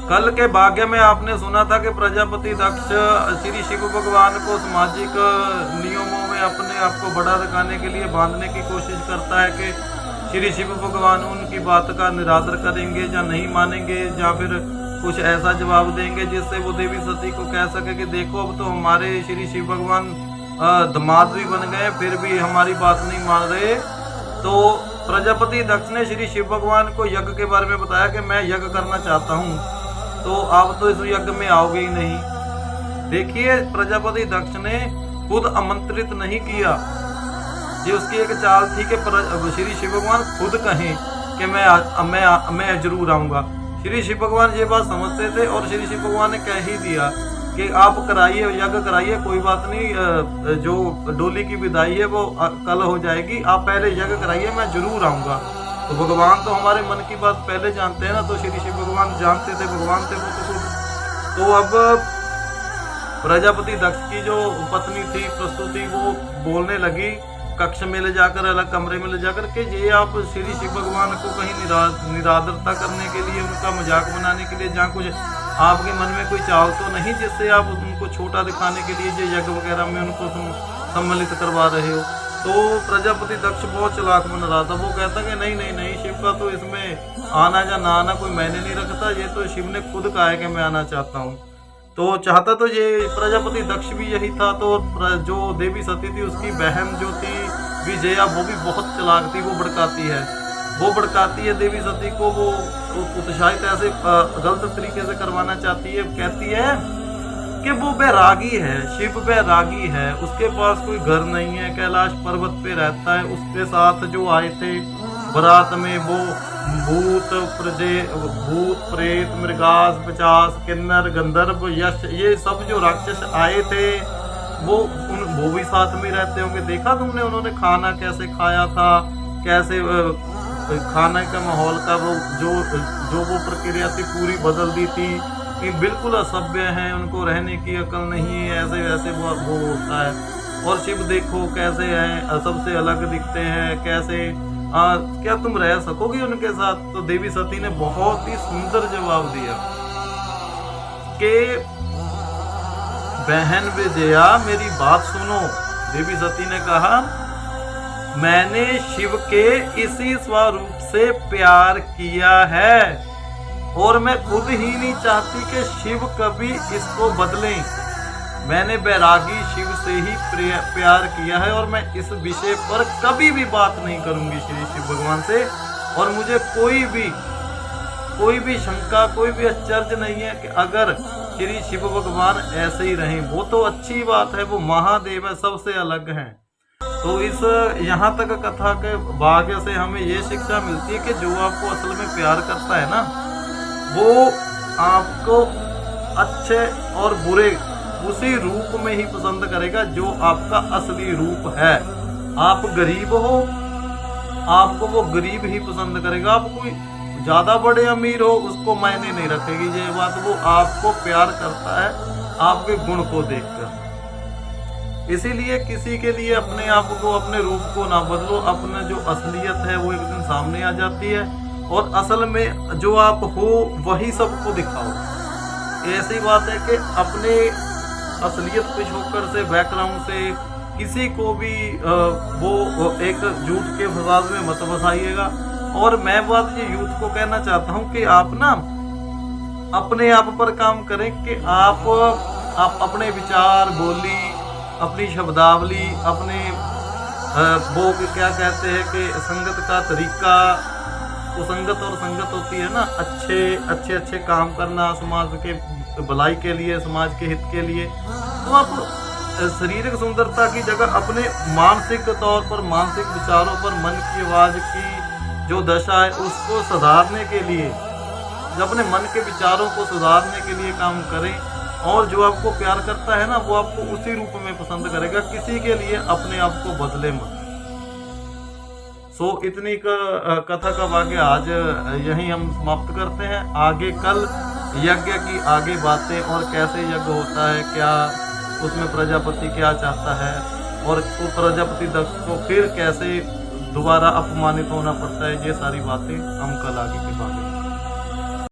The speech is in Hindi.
कल के भाग्य में आपने सुना था कि प्रजापति दक्ष श्री शिव भगवान को सामाजिक नियमों में अपने आप को बड़ा दिखाने के लिए बांधने की कोशिश करता है कि श्री शिव भगवान उनकी बात का निरादर करेंगे या नहीं मानेंगे, या फिर कुछ ऐसा जवाब देंगे जिससे वो देवी सती को कह सके कि देखो अब तो हमारे श्री शिव भगवान दामाद भी बन गए फिर भी हमारी बात नहीं मान रहे। तो प्रजापति दक्ष ने श्री शिव भगवान को यज्ञ के बारे में बताया कि मैं यज्ञ करना चाहता हूँ, तो आप तो इस यज्ञ में आओगे ही नहीं। देखिए प्रजापति दक्ष ने खुद आमंत्रित नहीं किया, ये उसकी एक चाल थी कि श्री शिव भगवान खुद कहें कि मैं जरूर आऊँगा। श्री शिव भगवान ये बात समझते थे और श्री शिव भगवान ने कह ही दिया कि आप कराइए, यज्ञ कराइए, कोई बात नहीं, जो डोली की विदाई है वो कल हो जाएगी, आप पहले यज्ञ कराइए, मैं जरूर आऊँगा। तो भगवान तो हमारे मन की बात पहले जानते हैं ना, तो श्री शिव भगवान जानते थे, भगवान थे वो तो खुद। तो अब प्रजापति दक्ष की जो पत्नी थी प्रस्तुति वो बोलने लगी कक्ष में ले जाकर, अलग कमरे में ले जाकर के, ये आप श्री शिव भगवान को कहीं निरादरता करने के लिए, उनका मजाक बनाने के लिए, जहाँ कुछ आपके मन में कोई चाल तो नहीं जिससे आप उनको छोटा दिखाने के लिए ये यज्ञ वगैरह में उनको सम्मिलित करवा रहे हो। तो प्रजापति दक्ष बहुत चालाक बन रहा था, वो कहता कि नहीं नहीं नहीं, शिव का तो इसमें आना या ना आना कोई मैंने नहीं रखता, ये तो शिव ने खुद कहा है कि मैं आना चाहता हूँ। तो चाहता तो ये प्रजापति दक्ष भी यही था। तो जो देवी सती थी उसकी बहन जो थी विजया, वो भी बहुत चालाक थी, वो भड़काती है देवी सती को, वो उत्साहित ऐसे गलत तरीके से करवाना चाहती है। कहती है कि वो बैरागी है, शिव बैरागी है, उसके पास कोई घर नहीं है, कैलाश पर्वत पे रहता है। उसके साथ जो आए थे बारात में वो भूत प्रेत मृगास पिशाच किन्नर गंधर्व यश, ये सब जो राक्षस आए थे वो भी साथ में रहते होंगे। देखा तुमने उन्होंने खाना कैसे खाया था, कैसे खाने का माहौल का जो वो प्रक्रिया थी पूरी बदल दी थी कि बिल्कुल असभ्य हैं, उनको रहने की अकल नहीं है, ऐसे वैसे वो होता है। और शिव देखो कैसे हैं, सबसे अलग दिखते हैं, कैसे क्या तुम रह सकोगे उनके साथ? तो देवी सती ने बहुत ही सुंदर जवाब दिया कि बहन विजया मेरी बात सुनो। देवी सती ने कहा मैंने शिव के इसी स्वरूप से प्यार किया है और मैं खुद ही नहीं चाहती कि शिव कभी इसको बदलें। मैंने बैरागी शिव से ही प्यार किया है और मैं इस विषय पर कभी भी बात नहीं करूंगी श्री शिव भगवान से। और मुझे कोई भी शंका, कोई भी आश्चर्य नहीं है कि अगर श्री शिव भगवान ऐसे ही रहें, वो तो अच्छी बात है, वो महादेव है, सबसे अलग हैं। तो इस यहाँ तक कथा के भाग्य से हमें ये शिक्षा मिलती है कि जो आपको असल में प्यार करता है ना, वो आपको अच्छे और बुरे उसी रूप में ही पसंद करेगा जो आपका असली रूप है। आप गरीब हो, आपको वो गरीब ही पसंद करेगा। आप कोई ज्यादा बड़े अमीर हो, उसको मायने नहीं रखेगी ये बात, वो आपको प्यार करता है आपके गुण को देखकर। इसीलिए किसी के लिए अपने आप को, अपने रूप को ना बदलो, अपना जो असलियत है वो एक दिन सामने आ जाती है और असल में जो आप हो वही सबको दिखाओ। ऐसी बात है कि अपने असलियत पिछोकर से, बैकग्राउंड से किसी को भी वो एक झूठ के फसाद में मत फंसाइएगा। और मैं बात ये यूथ को कहना चाहता हूँ कि आप ना अपने आप पर काम करें कि आप अपने विचार, बोली, अपनी शब्दावली, अपने वो क्या कहते हैं कि संगत का तरीका, वो संगत और संगत होती है ना, अच्छे काम करना समाज के भलाई के लिए, समाज के हित के लिए। तो आप शारीरिक सुंदरता की जगह अपने मानसिक तौर पर, मानसिक विचारों पर, मन की आवाज की जो दशा है उसको सुधारने के लिए, अपने मन के विचारों को सुधारने के लिए काम करें। और जो आपको प्यार करता है ना, वो आपको उसी रूप में पसंद करेगा, किसी के लिए अपने आप को बदले मत। इतनी कथा का भाग्य आज यहीं हम समाप्त करते हैं। आगे कल यज्ञ की आगे बातें और कैसे यज्ञ होता है, क्या उसमें प्रजापति क्या चाहता है और वो प्रजापति दक्ष को फिर कैसे दोबारा अपमानित होना पड़ता है, ये सारी बातें हम कल आगे की बात